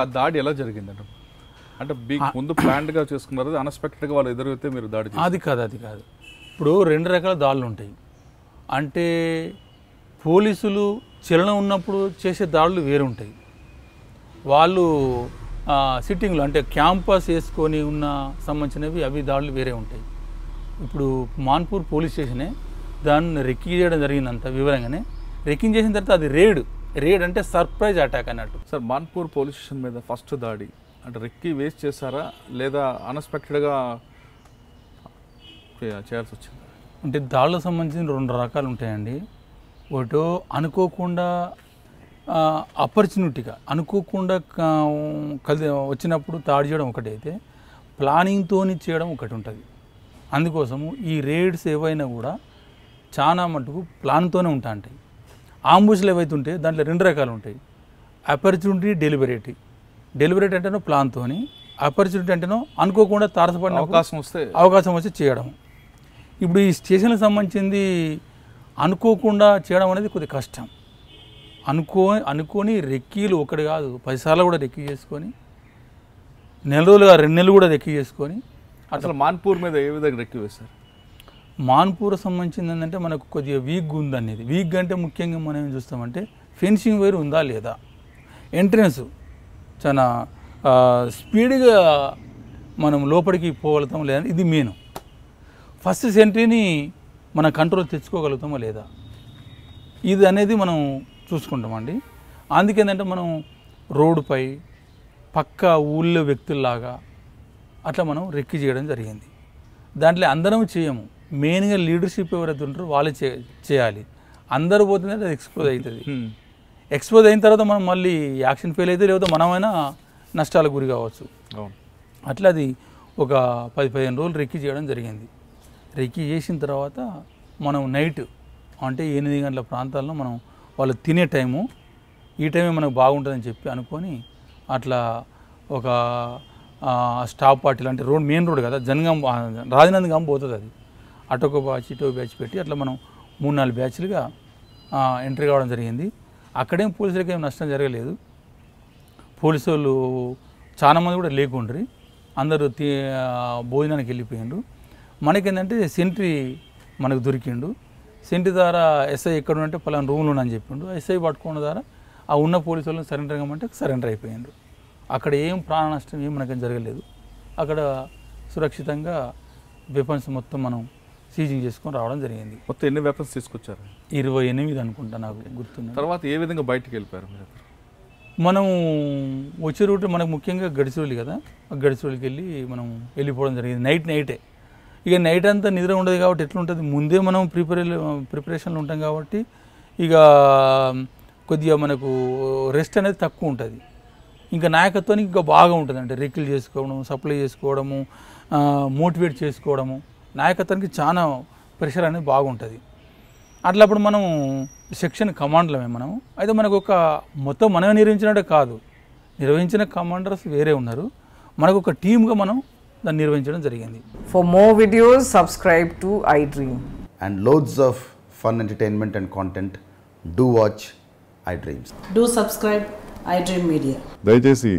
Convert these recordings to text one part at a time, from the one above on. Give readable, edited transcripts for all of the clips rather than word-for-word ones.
ఆ దాడి ఎలా జరిగిందండి? అంటే మీకు ముందు ప్లాన్డ్గా చేసుకున్నారు, అన్ఎక్స్పెక్టెడ్గా వాళ్ళు ఎదురైతే మీరు దాడి చేశారు? అది కాదు. ఇప్పుడు 2 రకాల దాడులు ఉంటాయి. అంటే పోలీసులు చలనం ఉన్నప్పుడు చేసే దాడులు వేరు ఉంటాయి. వాళ్ళు సిట్టింగ్లు అంటే క్యాంపస్ వేసుకొని ఉన్న సంబంధించినవి అవి దాడులు వేరే ఉంటాయి. ఇప్పుడు మాన్పూర్ పోలీస్ స్టేషనే దాన్ని రెక్కి చేయడం జరిగిందంత వివరంగానే. రెక్కింగ్ చేసిన తర్వాత అది రేడ్ అంటే సర్ప్రైజ్ అటాక్ అన్నట్టు. సార్, మాన్పూర్ పోలీస్ స్టేషన్ మీద ఫస్ట్ దాడి అంటే రెక్కి వేస్ట్ చేశారా లేదా అన్ఎక్స్పెక్టెడ్గా చేయాల్సి వచ్చింది? అంటే దాడులకు సంబంధించిన 2 రకాలు ఉంటాయండి. ఒకటో అనుకోకుండా ఆపర్చునిటీగా అనుకోకుండా వచ్చినప్పుడు దాడి చేయడం ఒకటైతే, ప్లానింగ్తో చేయడం ఒకటి ఉంటుంది. అందుకోసము ఈ రేడ్స్ ఏవైనా కూడా చాలా మటుకు ప్లాన్తోనే ఉంటాయి. ఆంబుష్లు ఏవైతే ఉంటే దాంట్లో 2 రకాలు ఉంటాయి. ఆపర్చునిటీ, డెలిబరేట్ అంటేనో ప్లాన్తో, ఆపర్చునిటీ అంటేనో అనుకోకుండా తారసపడిన అవకాశం వచ్చి చేయడం. ఇప్పుడు ఈ స్టేషన్కి సంబంధించింది అనుకోకుండా చేయడం అనేది కొద్దిగా కష్టం. అనుకోని రెక్కీలు ఒకటి కాదు 10 సార్లు కూడా రెక్కీ చేసుకొని, 2 నెలలు కూడా రెక్కీ చేసుకొని. అసలు మాన్పూర్ మీద ఏ విధంగా రెక్కీ వేశారు? మాన్పూర్ సంబంధించింది ఏంటంటే మనకు కొద్దిగా వీక్ ఉందనేది. వీక్ అంటే ముఖ్యంగా మనం ఏం చూస్తామంటే ఫెన్సింగ్ వైర్ ఉందా లేదా, ఎంట్రన్స్ చాలా స్పీడ్గా మనం లోపలికి పోగలుగుతాం లేదా, ఇది మెయిన్. ఫస్ట్ సెంట్రీని మన కంట్రోల్ తెచ్చుకోగలుగుతామా లేదా, ఇది అనేది మనం చూసుకుంటామండి. అందుకేంటంటే మనం రోడ్డుపై పక్క ఊళ్ళో వ్యక్తుల్లాగా అట్లా మనం రెక్కి చేయడం జరిగింది. దాంట్లో అందరం చేయము, మెయిన్గా లీడర్షిప్ ఎవరైతే ఉంటారో వాళ్ళే చేయాలి. అందరూ పోతుందంటే అది ఎక్స్పోజ్ అవుతుంది. ఎక్స్పోజ్ అయిన తర్వాత మనం మళ్ళీ యాక్షన్ ఫెయిల్ అయితే లేకపోతే మనమైనా నష్టాలకు గురి కావచ్చు. అట్లా అది ఒక 10-15 రోజులు రెక్కి చేయడం జరిగింది. రెక్కి చేసిన తర్వాత మనం నైట్ అంటే 8 గంటల ప్రాంతాల్లో మనం వాళ్ళు తినే టైము, ఈ టైమే మనకు బాగుంటుందని చెప్పి అనుకొని అట్లా ఒక స్టాప్ పార్టీలు అంటే మెయిన్ రోడ్ కదా, జనగాం రాజనందగాం పోతుంది, అది అటొక బ్యాచ్ ఇటో బ్యాచ్ పెట్టి అట్లా మనం 3-4 బ్యాచ్లుగా ఎంట్రీ కావడం జరిగింది. అక్కడేం పోలీసులకి ఏం నష్టం జరగలేదు. పోలీసు వాళ్ళు చాలామంది కూడా లేకుండ్రి, అందరూ భోజనానికి వెళ్ళిపోయిండ్రు. మనకేంటంటే సెంట్రీ మనకు దొరికిండు. సెంట్రీ ద్వారా ఎస్ఐ ఎక్కడ ఉంటే పలానా రూమ్లో అని చెప్పిండు. ఎస్ఐ పట్టుకున్న ద్వారా ఆ ఉన్న పోలీసు వాళ్ళని సరెండర్ కమ్మంటే సరెండర్ అయిపోయిండు. అక్కడ ఏం ప్రాణ నష్టం ఏం మనకేం జరగలేదు. అక్కడ సురక్షితంగా వెపన్స్ మొత్తం మనం సీజింగ్ చేసుకొని రావడం జరిగింది. మొత్తం ఎన్ని వెపన్స్ తీసుకొచ్చారు? 28 అనుకుంటా, నాకు గుర్తుంది. తర్వాత ఏ విధంగా బయటికి వెళ్ళిపోయారు మీరు? మనం వచ్చే రూట్ మనకు ముఖ్యంగా గడిచిరోలి కదా, గడిచిరోలికి వెళ్ళి మనం వెళ్ళిపోవడం జరిగింది. నైటే ఇక నైట్ అంతా నిద్ర ఉండదు కాబట్టి ఎట్లుంటుంది, ముందే మనం ప్రిపరేషన్లో ఉంటాం కాబట్టి ఇక కొద్దిగా మనకు రెస్ట్ అనేది తక్కువ ఉంటుంది. ఇంకా నాయకత్వానికి ఇంకా బాగా ఉంటుంది, అంటే రెక్కిలు చేసుకోవడం, సప్లై చేసుకోవడము, మోటివేట్ చేసుకోవడము, నాయకత్వానికి చాలా ప్రెషర్ అనేది బాగుంటుంది. అట్లప్పుడు మనం సెక్షన్ కమాండర్లమే మనం. అయితే మనకు ఒక మొత్తం మనమే నిర్వహించినట్టే కాదు, నిర్వహించిన కమాండర్స్ వేరే ఉన్నారు, మనకు ఒక టీమ్గా మనం దాన్ని నిర్వహించడం జరిగింది. For more videos, subscribe to iDream. And loads of fun entertainment and content, do watch iDreams. Do subscribe iDream Media. దయచేసి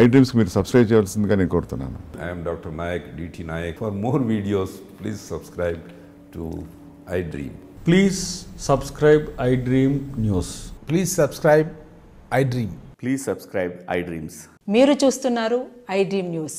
iDreams మీరు సబ్స్క్రైబ్ చేయాల్సిందిగా నేను కోరుతున్నాను. I am Dr. Nayak, DT Nayak. For more videos, please subscribe to iDream. Please subscribe iDream News. Please subscribe iDream. Please subscribe iDreams. మీరు చూస్తున్నారు iDream News.